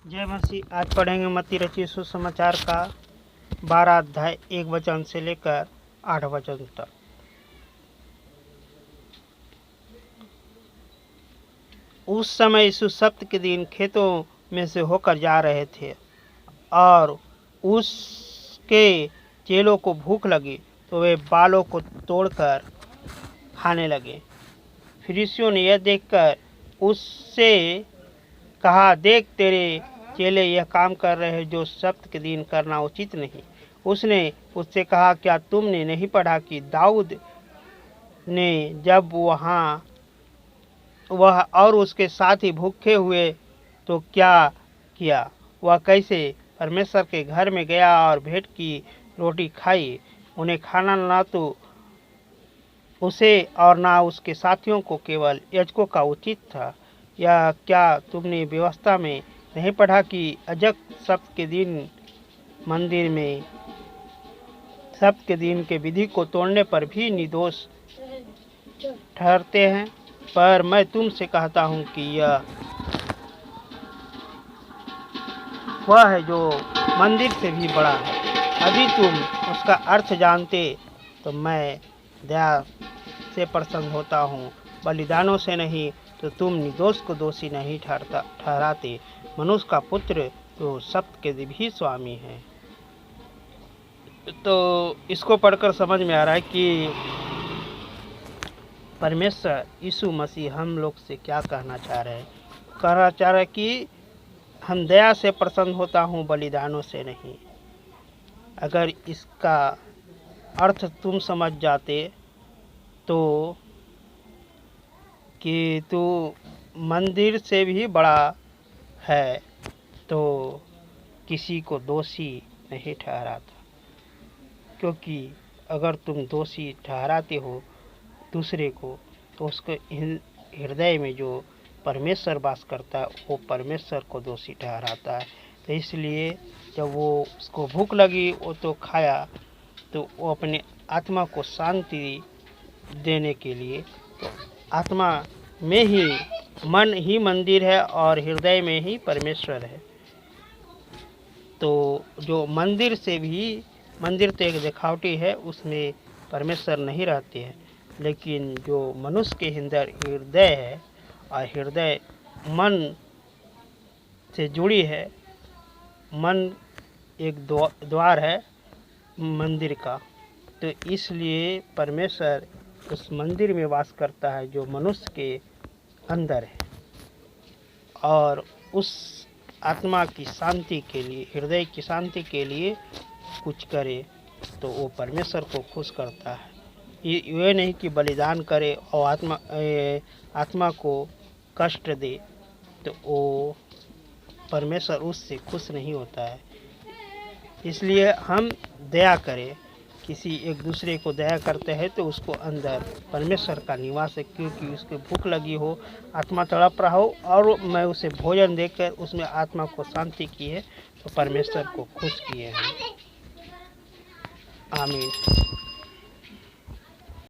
जय मसीह। आज पढ़ेंगे मत्ती रचित सुसमाचार का 12 अध्याय 1 वचन से लेकर 8 वचन तक। उस समय यीशु सब्त के दिन खेतों में से होकर जा रहे थे और उसके चेलों को भूख लगी तो वे बालों को तोड़कर खाने लगे। फरीसियों ने यह देखकर उससे कहा, देख तेरे चेले यह काम कर रहे हैं जो सब्त के दिन करना उचित नहीं। उसने उससे कहा, क्या तुमने नहीं पढ़ा कि दाऊद ने जब वह और उसके साथी भूखे हुए तो क्या किया? वह कैसे परमेश्वर के घर में गया और भेंट की रोटी खाई। उन्हें खाना ना तो उसे और ना उसके साथियों को, केवल याजकों का उचित था। या क्या तुमने व्यवस्था में नहीं पढ़ा कि याजक सब्त के दिन के विधि को तोड़ने पर भी निर्दोष ठहरते हैं? पर मैं तुमसे कहता हूँ कि यह वह है जो मंदिर से भी बड़ा है। यदि तुम उसका अर्थ जानते तो मैं दया से प्रसन्न होता हूँ, बलिदानों से नहीं, तो तुम निर्दोष को दोषी नहीं ठहराते। मनुष्य का पुत्र तो सब्त के भी स्वामी है। तो इसको पढ़कर समझ में आ रहा है कि परमेश्वर यीशु मसीह हम लोग से क्या कहना चाह रहे हैं। कहना चाह रहे हैं कि हम दया से प्रसन्न होता हूँ, बलिदानों से नहीं। अगर इसका अर्थ तुम समझ जाते तो कि तू मंदिर से भी बड़ा है तो किसी को दोषी नहीं ठहराता, क्योंकि अगर तुम दोषी ठहराते हो दूसरे को तो उसके हृदय में जो परमेश्वर वास करता है वो परमेश्वर को दोषी ठहराता है। तो इसलिए जब वो उसको भूख लगी वो तो खाया, तो वो अपने आत्मा को शांति देने के लिए, तो आत्मा में ही मन ही मंदिर है और हृदय में ही परमेश्वर है। तो जो मंदिर तो एक दिखावटी है, उसमें परमेश्वर नहीं रहते हैं। लेकिन जो मनुष्य के अंदर हृदय है और हृदय मन से जुड़ी है, मन एक द्वार है मंदिर का, तो इसलिए परमेश्वर उस मंदिर में वास करता है जो मनुष्य के अंदर है। और उस आत्मा की शांति के लिए, हृदय की शांति के लिए कुछ करे तो वो परमेश्वर को खुश करता है। ये नहीं कि बलिदान करे और आत्मा को कष्ट दे, तो वो परमेश्वर उससे खुश नहीं होता है। इसलिए हम दया करें, किसी एक दूसरे को दया करते हैं तो उसको अंदर परमेश्वर का निवास है, क्योंकि उसको भूख लगी हो, आत्मा तड़प रहा हो और मैं उसे भोजन देकर उसमें आत्मा को शांति की है तो परमेश्वर को खुश किए हैं। आमीन।